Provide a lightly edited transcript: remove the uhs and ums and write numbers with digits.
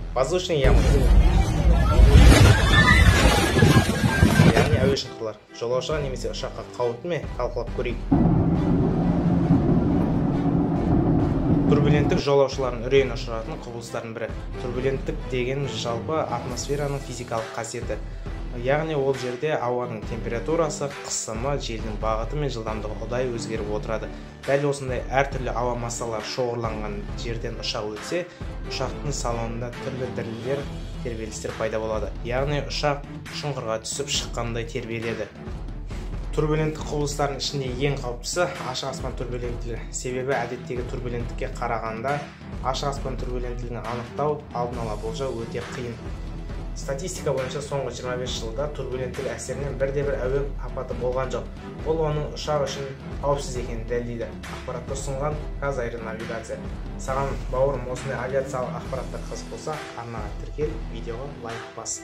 Воздушный ямы. Яғни әуе шақырулар. Жолаушыға немесе ұшаққа қауіпті ме? Талқылап көрейік. Турбуленттік жолаушылардың үрейін ұшыратын құбылыстардың бірі. Турбуленттік деген жалпы атмосфераның физикалық қасиеті. Яғни ол жерде ауаның температурасы, қысымы, желдің бағыты мен жылдамдығы ұдайы өзгеріп отырады. Дәл осындай әртүрлі ауа массалары шоғырланған жерден ұшақ өтсе, ұшақтың салонында түрлі дірілдер, тербелістер пайда болады. Яғни ұшақ шұңқырға түсіп шыққандай тербеледі. Турбуленттік құбылыстардың ішінде ең қауіптісі ашық аспан турбуленттілігі. Себебі әдеттегі турбуленттікке қарағанда ашық аспан турбуленттілігін анықтау, алдын ала болжау өте қиын. Статистика бойынша соңғы 25 жылда турбуленттік әсерінен бірде-бір әуе апаты болған жоқ. Бұл оның ұшақ үшін қауіпсіз екенін дәлелдейді. Ақпаратты ұсынған Қазаэронавигация. Саған бауырым осындай авиациялық ақпараттар қызық болса, арнаға тіркел, видеоға лайк бас.